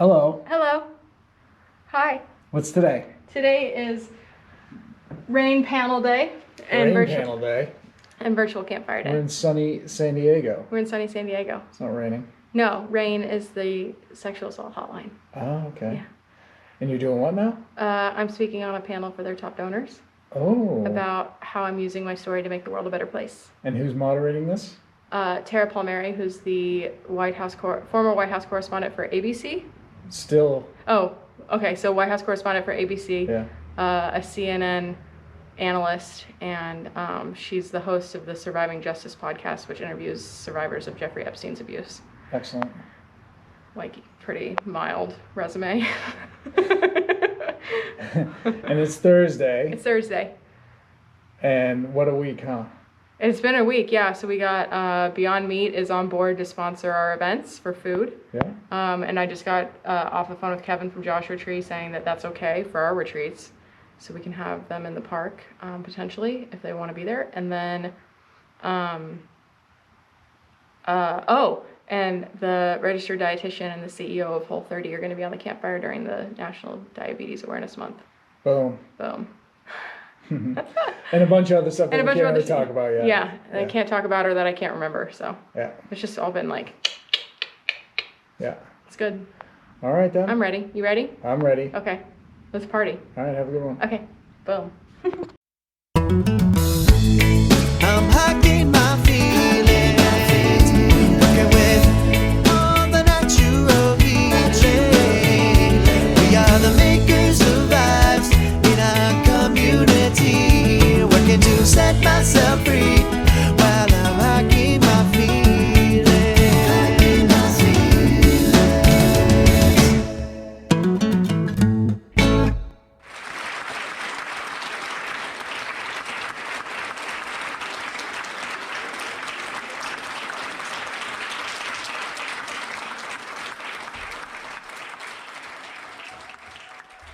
Hello. Hello. Hi. What's today? Today is RAINN panel day and RAINN panel day. and virtual campfire day. We're in sunny San Diego. We're in sunny San Diego. It's not raining. No, RAINN is the sexual assault hotline. Oh, okay. Yeah. And you're doing what now? I'm speaking on a panel for their top donors Oh. about how I'm using my story to make the world a better place. And who's moderating this? Tara Palmieri, who's the former White House correspondent for ABC. Still. Oh, okay. So White House correspondent for ABC. Yeah. A CNN analyst, and she's the host of the Surviving Justice podcast, which interviews survivors of Jeffrey Epstein's abuse. Excellent. Like, pretty mild resume. And it's Thursday. It's Thursday. And what a week, huh? It's been a week, yeah. So we got Beyond Meat is on board to sponsor our events for food. Yeah. And I just got off the phone with Kevin from Joshua Tree saying that that's okay for our retreats. So we can have them in the park, potentially, if they want to be there. And then, and the registered dietitian and the CEO of Whole30 are going to be on the campfire during the National Diabetes Awareness Month. Boom. Boom. And a bunch of other stuff that we can't really talk about yet. Yeah, I can't talk about or that I can't remember, so. Yeah. It's just all been like. Yeah. It's good. All right, then. I'm ready. You ready? I'm ready. Okay. Let's party. All right, have a good one. Okay. Boom. I'm hiking my feelings, working with all the natural healing. We are the makers of vibes in our community, working to set myself free while I'm hiking my feelings.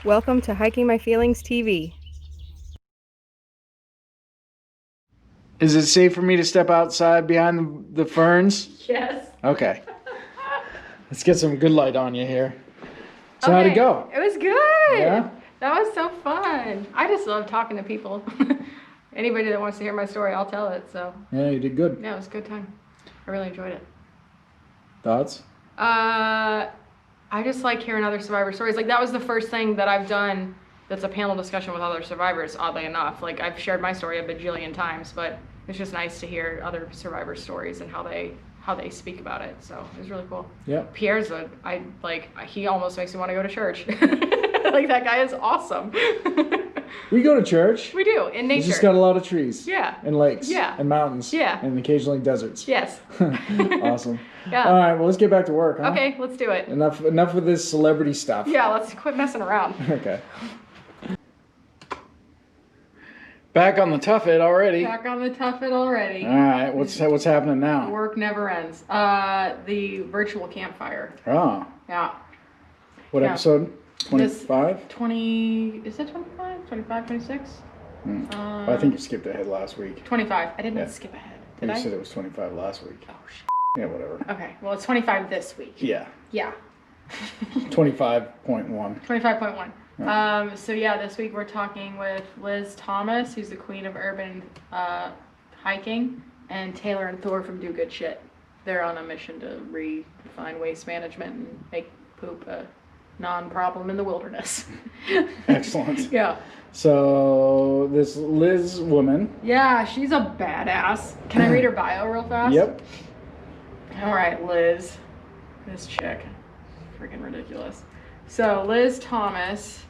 Welcome to Hiking My Feelings TV. Is it safe for me to step outside behind the ferns? Yes. Okay. Let's get some good light on you here. So how'd it go? It was good. Yeah? That was so fun. I just love talking to people. Anybody that wants to hear my story, I'll tell it. So Yeah, you did good. yeah, it was a good time. I really enjoyed it. Thoughts? I just like hearing other survivor stories. Like, that was the first thing that I've done that's a panel discussion with other survivors, oddly enough. Like, I've shared my story a bajillion times, but it's just nice to hear other survivor stories and how they speak about it. So it was really cool. Yeah. Pierre's he almost makes me want to go to church. Like, that guy is awesome. We go to church. We do, in nature. We just got a lot of trees. Yeah. And lakes. Yeah. And mountains. Yeah. And occasionally deserts. Yes. Awesome. Yeah. All right, well, let's get back to work, huh? Okay, let's do it. Enough with this celebrity stuff. Yeah, let's quit messing around. Okay. Back on the tough it already. Back on the tough it already. All right, what's happening now? Work never ends. The virtual campfire. Oh. Yeah. What Yeah. episode? 25? Is it 25? 25, 26? Well, I think you skipped ahead last week. 25. I didn't Yeah. skip ahead. You Did I? said it was 25 last week. Oh, shit. Yeah, whatever. Okay, well, it's 25 this week. Yeah. Yeah. 25.1. 25.1. So yeah, this week we're talking with Liz Thomas, who's the queen of urban hiking, and Taylor and Thor from Do Good Shit. They're on a mission to redefine waste management and make poop a non-problem in the wilderness. Excellent. Yeah. So, this Liz woman. Yeah, she's a badass. Can I read her bio real fast? Yep. All right, Liz. This chick. Freaking ridiculous. So, Liz Thomas.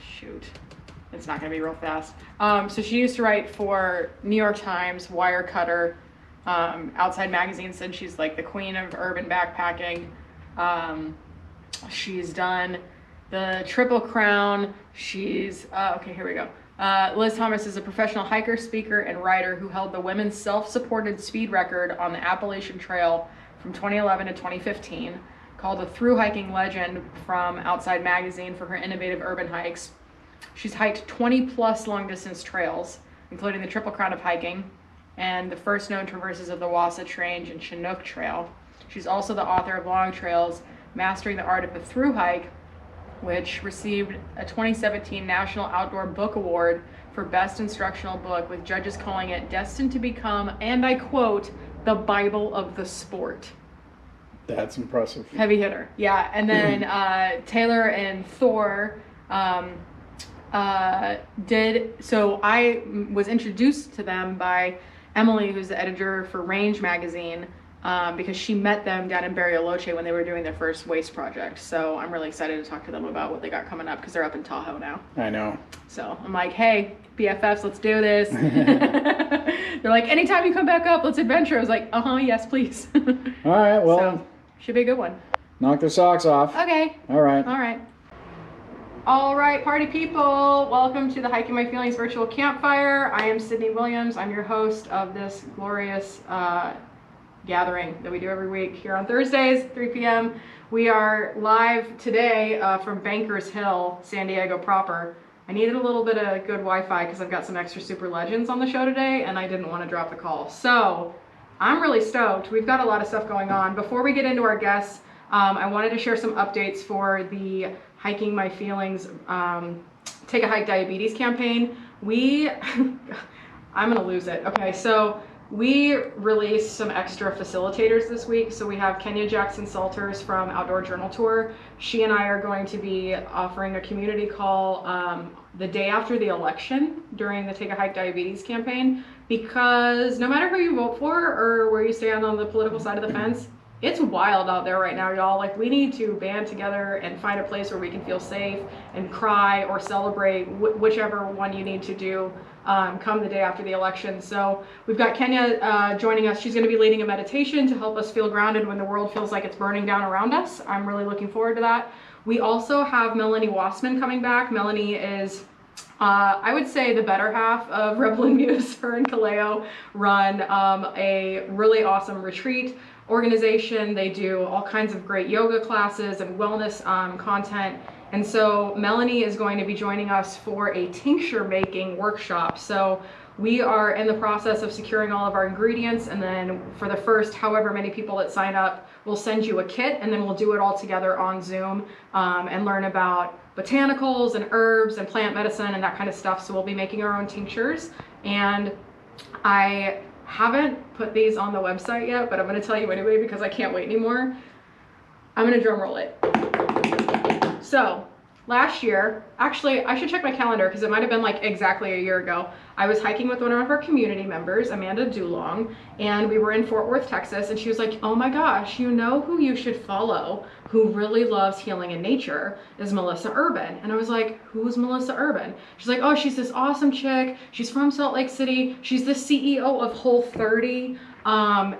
Shoot. It's not going to be real fast. So, she used to write for New York Times, Wirecutter, Outside Magazine said she's like the queen of urban backpacking. She's done the Triple Crown. She's, okay, here we go. Liz Thomas is a professional hiker, speaker, and writer who held the women's self-supported speed record on the Appalachian Trail from 2011 to 2015, called a Thru-Hiking legend from Outside Magazine for her innovative urban hikes. She's hiked 20 plus long distance trails, including the Triple Crown of hiking and the first known traverses of the Wasatch Range and Chinook Trail. She's also the author of Long Trails, Mastering the Art of the Thru-Hike, which received a 2017 National Outdoor Book Award for Best Instructional Book, with judges calling it destined to become, and I quote, the Bible of the sport. That's impressive. Heavy hitter. Yeah. And then Taylor and Thor so I was introduced to them by Emily, who's the editor for Range magazine, because she met them down in Bariloche when they were doing their first waste project. So I'm really excited to talk to them about what they got coming up, because they're up in Tahoe now. I know. So I'm like, hey, BFFs, let's do this. They're like, anytime you come back up, let's adventure. I was like, yes, please. All right, well, So, should be a good one. knock their socks off. Okay. All right. All right. All right, party people. Welcome to the Hiking My Feelings virtual campfire. I am Sydney Williams. I'm your host of this glorious gathering that we do every week here on Thursdays, 3 p.m. We are live today from Bankers Hill, San Diego proper. I needed a little bit of good Wi-Fi because I've got some extra super legends on the show today, and I didn't want to drop the call. So I'm really stoked. We've got a lot of stuff going on. Before we get into our guests, I wanted to share some updates for the Hiking My Feelings Take a Hike Diabetes campaign. I'm gonna lose it. Okay, so we released some extra facilitators this week. So we have Kenya Jackson Salters from Outdoor Journal Tour. She and I are going to be offering a community call the day after the election during the Take a Hike Diabetes campaign, because no matter who you vote for or where you stand on the political side of the fence, it's wild out there right now, y'all. Like, we need to band together and find a place where we can feel safe and cry or celebrate, whichever one you need to do come the day after the election. So we've got Kenya joining us. She's going to be leading a meditation to help us feel grounded when the world feels like it's burning down around us. I'm really looking forward to that. We also have Melanie Wassman coming back. Melanie is I would say the better half of Rebel and Muse. Her and Kaleo run a really awesome retreat organization. They do all kinds of great yoga classes and wellness content. And so Melanie is going to be joining us for a tincture making workshop. So we are in the process of securing all of our ingredients, and then for the first however many people that sign up, we'll send you a kit, and then we'll do it all together on Zoom and learn about botanicals and herbs and plant medicine and that kind of stuff. So we'll be making our own tinctures, and I haven't put these on the website yet, but I'm going to tell you anyway because I can't wait anymore. I'm going to drum roll it. So last year, actually I should check my calendar because it might have been like exactly a year ago, I was hiking with one of our community members, Amanda Dulong, and we were in Fort Worth, Texas, and she was like, oh my gosh, you know who you should follow who really loves healing in nature is Melissa Urban. And I was like, who's Melissa Urban? She's like, oh, she's this awesome chick. She's from Salt Lake City. She's the CEO of Whole30.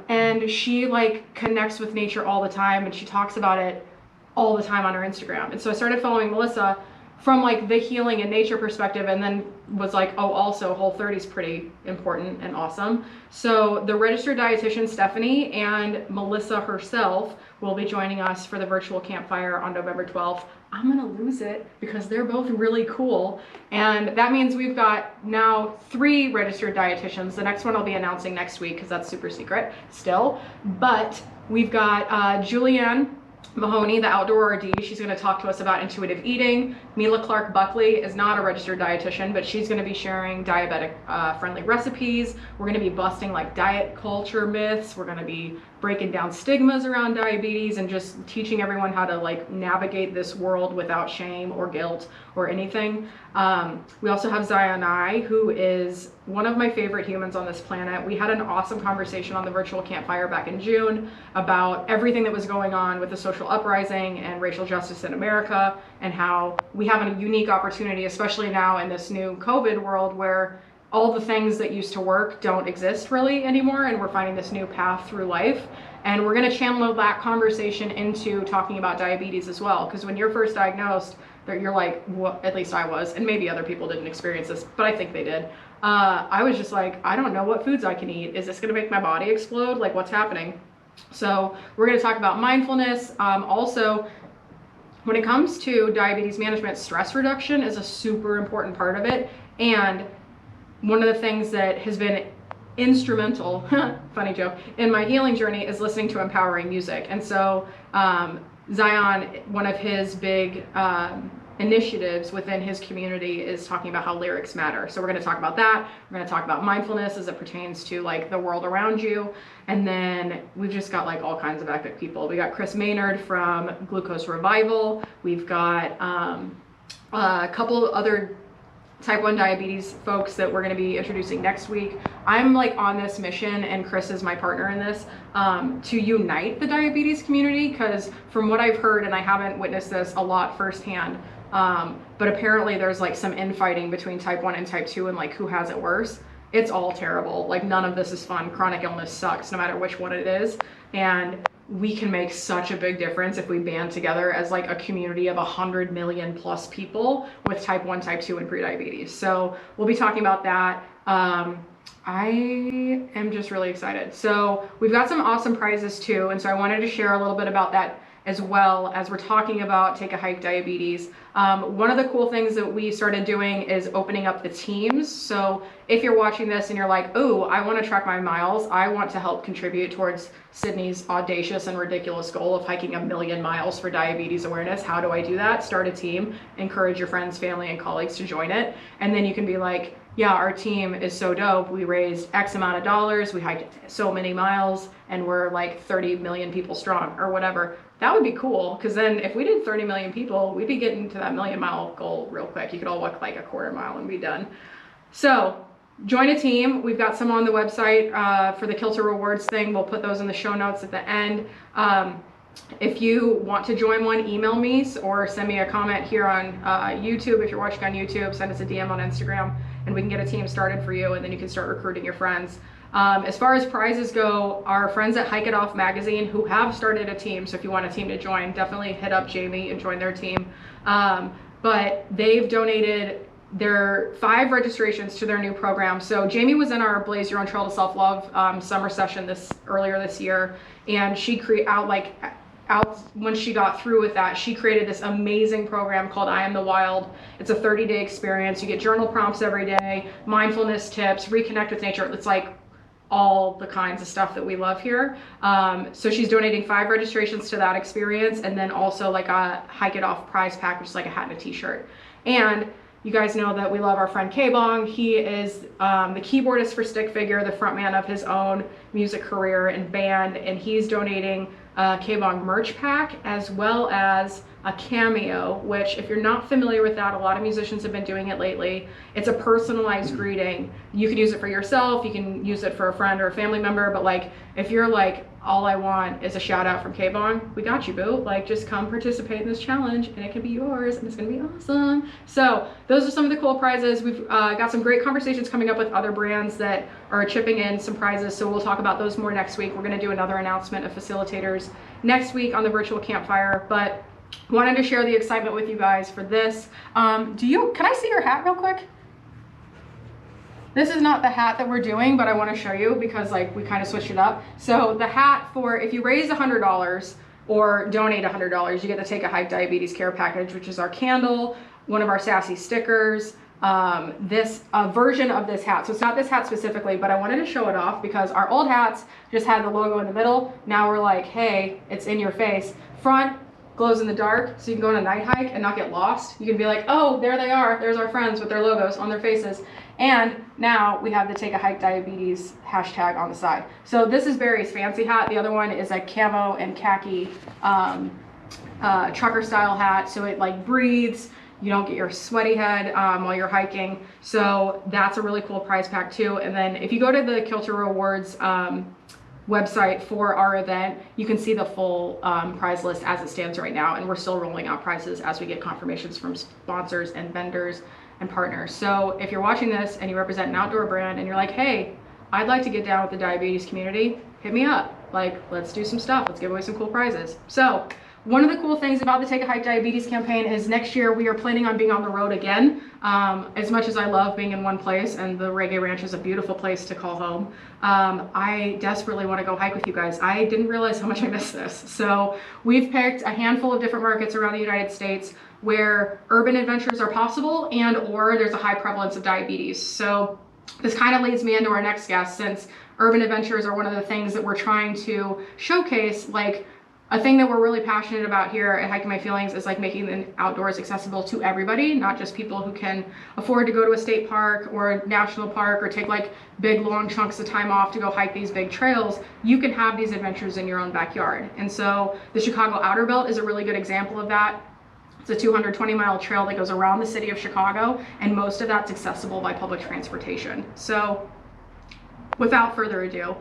And she like connects with nature all the time, and she talks about it all the time on her Instagram. And so I started following Melissa from like the healing and nature perspective, and then was like, oh, also Whole30 is pretty important and awesome. So the registered dietitian Stephanie and Melissa herself will be joining us for the virtual campfire on November 12th. I'm gonna lose it because they're both really cool. And that means we've got now 3 registered dietitians. The next one I'll be announcing next week because that's super secret still. But we've got Julianne Mahoney, the outdoor RD. She's going to talk to us about intuitive eating. Mila Clark Buckley is not a registered dietitian, but she's going to be sharing diabetic friendly recipes. We're going to be busting like diet culture myths. We're going to be breaking down stigmas around diabetes and just teaching everyone how to like navigate this world without shame or guilt or anything. We also have Zion, who is one of my favorite humans on this planet. We had an awesome conversation on the virtual campfire back in June about everything that was going on with the social uprising and racial justice in America, and how we have a unique opportunity, especially now in this new COVID world where all the things that used to work don't exist really anymore, and we're finding this new path through life. And we're going to channel that conversation into talking about diabetes as well, because when you're first diagnosed, you're like, well, at least I was, and maybe other people didn't experience this, but I think they did. I was just like, I don't know what foods I can eat. Is this going to make my body explode? Like, what's happening? So we're going to talk about mindfulness. Also, when it comes to diabetes management, stress reduction is a super important part of it. And one of the things that has been instrumental, funny joke, in my healing journey is listening to empowering music. And so Zion, one of his big initiatives within his community is talking about how lyrics matter. So we're going to talk about that. We're going to talk about mindfulness as it pertains to like the world around you. And then we've just got like all kinds of epic people. We got Chris Maynard from Glucose Revival. We've got a couple other type 1 diabetes folks that we're going to be introducing next week. I'm like on this mission, and Chris is my partner in this, to unite the diabetes community, because from what I've heard, and I haven't witnessed this a lot firsthand, but apparently there's like some infighting between type 1 and type 2 and like who has it worse. It's all terrible. Like none of this is fun. Chronic illness sucks no matter which one it is. And we can make such a big difference if we band together as like a community of 100 million plus people with type 1, type 2, and prediabetes. So we'll be talking about that. I am just really excited. So we've got some awesome prizes too. And so I wanted to share a little bit about that as well as we're talking about Take a Hike Diabetes. One of the cool things that we started doing is opening up the teams. So if you're watching this and you're like, oh, I want to track my miles, I want to help contribute towards Sydney's audacious and ridiculous goal of hiking 1,000,000 miles for diabetes awareness. How do I do that? Start a team, encourage your friends, family, and colleagues to join it. And then you can be like, yeah, our team is so dope. We raised X amount of dollars, we hiked so many miles, and we're like 30 million people strong or whatever. That would be cool, because then if we did 30 million people, we'd be getting to that 1,000,000-mile goal real quick. You could all walk like a quarter mile and be done. So join a team. We've got some on the website for the Kilter Rewards thing. We'll put those in the show notes at the end. If you want to join one, email me or send me a comment here on YouTube. If you're watching on YouTube, send us a DM on Instagram and we can get a team started for you, and then you can start recruiting your friends. As far as prizes go, our friends at Hike It Off magazine who have started a team, so if you want a team to join, definitely hit up Jamie and join their team. But they've donated their 5 registrations to their new program. So Jamie was in our Blaze Your Own Trail to Self-Love summer session earlier this year, and she when she got through with that, she created this amazing program called I Am the Wild. It's a 30-day experience. You get journal prompts every day, mindfulness tips, reconnect with nature. It's like all the kinds of stuff that we love here. So she's donating 5 registrations to that experience, and then also like a Hike It Off prize pack, which is like a hat and a t-shirt. And you guys know that we love our friend K-Bong. He is the keyboardist for Stick Figure, the frontman of his own music career and band, and he's donating a K-Bong merch pack as well as a cameo, which if you're not familiar with that, a lot of musicians have been doing it lately. It's a personalized greeting. You can use it for yourself, you can use it for a friend or a family member, but like if you're like, all I want is a shout out from K-Bong, we got you, boo. Like just come participate in this challenge and it can be yours and it's gonna be awesome. So those are some of the cool prizes. We've got some great conversations coming up with other brands that are chipping in some prizes, so we'll talk about those more next week. We're gonna do another announcement of facilitators next week on the virtual campfire, but wanted to share the excitement with you guys for this. Can I see your hat real quick? This is not the hat that we're doing, but I want to show you because like we kind of switched it up. So the hat for, if you raise $100 or donate $100, you get to Take a Hike Diabetes Care Package, which is our candle, one of our sassy stickers, this version of this hat. So it's not this hat specifically, but I wanted to show it off because our old hats just had the logo in the middle. Now we're like, hey, it's in your face. Front glows in the dark, so you can go on a night hike and not get lost. You can be like, oh, there they are. There's our friends with their logos on their faces. And now we have the Take a Hike Diabetes hashtag on the side. So this is Barry's fancy hat. The other one is a camo and khaki trucker style hat. So it like breathes. You don't get your sweaty head while you're hiking. So that's a really cool prize pack too. And then if you go to the Kilter Rewards website for our event, you can see the full prize list as it stands right now, and we're still rolling out prizes as we get confirmations from sponsors and vendors and partners. So if you're watching this and you represent an outdoor brand and you're like, hey, I'd like to get down with the diabetes community, hit me up. Like, let's do some stuff. Let's give away some cool prizes. So one of the cool things about the Take a Hike Diabetes campaign is next year we are planning on being on the road again. As much as I love being in one place, and the Reggae Ranch is a beautiful place to call home, I desperately want to go hike with you guys. I didn't realize how much I missed this. So we've picked a handful of different markets around the United States where urban adventures are possible and or there's a high prevalence of diabetes. So this kind of leads me into our next guest, since urban adventures are one of the things that we're trying to showcase, like A thing that we're really passionate about here at Hiking My Feelings is like making the outdoors accessible to everybody, not just people who can afford to go to a state park or a national park or take like big long chunks of time off to go hike these big trails. You can have these adventures in your own backyard. And so the Chicago Outer Belt is a really good example of that. It's a 220-mile trail that goes around the city of Chicago, and most of that's accessible by public transportation. So without further ado,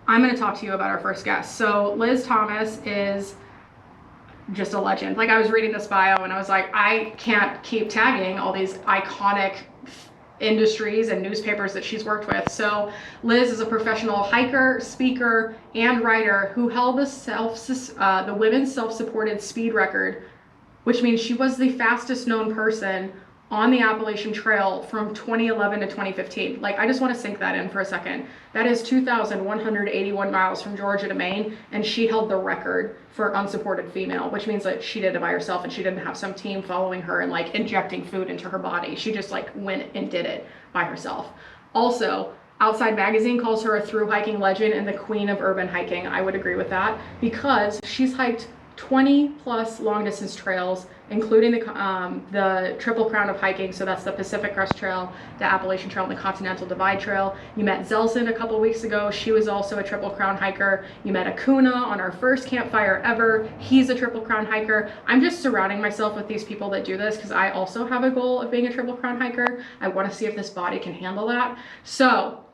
I'm going to talk to you about our first guest. So Liz Thomas is just a legend. Like, I was reading this bio and I was like, I can't keep tagging all these iconic industries and newspapers that she's worked with. So Liz is a professional hiker, speaker, and writer who held the women's self-supported speed record, which means she was the fastest known person on the Appalachian Trail from 2011 to 2015. Like, I just want to sink that in for a second. That is 2,181 miles from Georgia to Maine, and she held the record for unsupported female, which means that she did it by herself and she didn't have some team following her and like injecting food into her body. She just like went and did it by herself. Also, Outside Magazine calls her a thru-hiking legend and the queen of urban hiking. I would agree with that because she's hiked 20 plus long distance trails, including the Triple Crown of hiking. So that's the Pacific Crest Trail, the Appalachian Trail, and the Continental Divide Trail. You met Zelson a couple weeks ago. She was also a Triple Crown hiker. You met Acuna on our first campfire ever. He's a Triple Crown hiker. I'm just surrounding myself with these people that do this because I also have a goal of being a Triple Crown hiker. I want to see if this body can handle that. So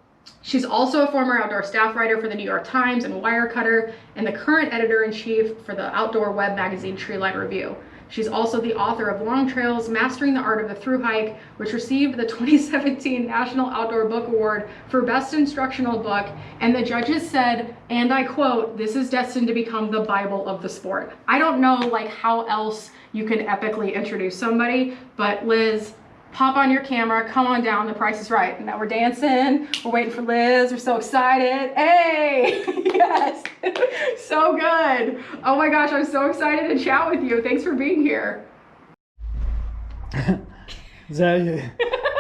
she's also a former outdoor staff writer for the New York Times and Wirecutter, and the current editor-in-chief for the outdoor web magazine Treeline Review. She's also the author of Long Trails, Mastering the Art of the Thru-Hike, which received the 2017 National Outdoor Book Award for Best Instructional Book, and the judges said, and I quote, "This is destined to become the Bible of the sport." I don't know like how else you can epically introduce somebody, but Liz, pop on your camera, come on down, The Price is Right. And now we're dancing, we're waiting for Liz, we're so excited. Hey, yes, so good. Oh my gosh, I'm so excited to chat with you. Thanks for being here. Is that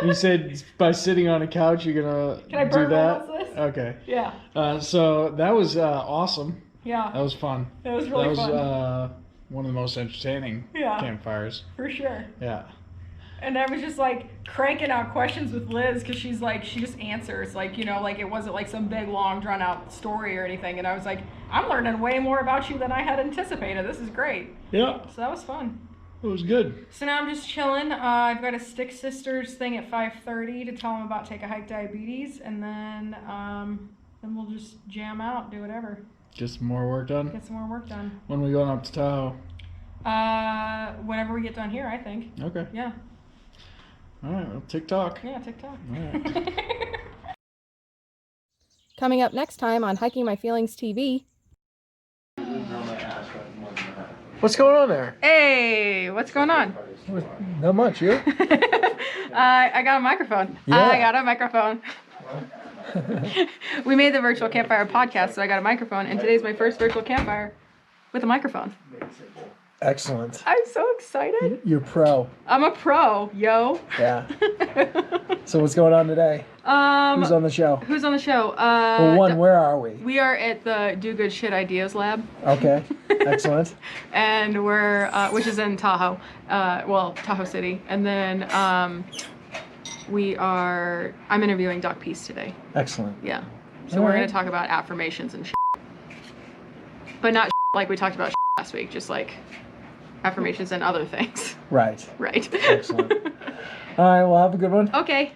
you said by sitting on a couch you're gonna Can I do burn that? this? Okay. Yeah. So that was awesome. Yeah. That was fun. That was really fun. That was one of the most entertaining campfires. For sure. Yeah. And I was just like cranking out questions with Liz because she's like, she just answers like, you know, like it wasn't like some big long drawn out story or anything. And I was like, I'm learning way more about you than I had anticipated. This is great. Yeah. So that was fun. It was good. So now I'm just chilling. I've got a Stick Sisters thing at 5:30 to tell them about Take a Hike Diabetes. And then we'll just jam out, do whatever. Get some more work done? Get some more work done. When are we going up to Tahoe? Whenever we get done here, I think. Okay. Yeah. All right, well, TikTok. Yeah, TikTok. All right. Coming up next time on Hiking My Feelings TV. What's going on there? Hey, what's going on? Not much, you? I got a microphone. Yeah. I got a microphone. We made the virtual campfire podcast, so I got a microphone, and today's my first virtual campfire with a microphone. Excellent. I'm so excited. You're pro. I'm a pro, yo. Yeah. So what's going on today? Who's on the show? Who's on the show? Well, where are we? We are at the Do Good Shit Ideas Lab. Okay. Excellent. And we're, which is in Tahoe, Tahoe City. And then I'm interviewing Doc Peace today. Excellent. Yeah. So All we're right. going to talk about affirmations and shit. But not like we talked about last week, just like affirmations and other things. Right. Right. Excellent. All right, well, have a good one. Okay.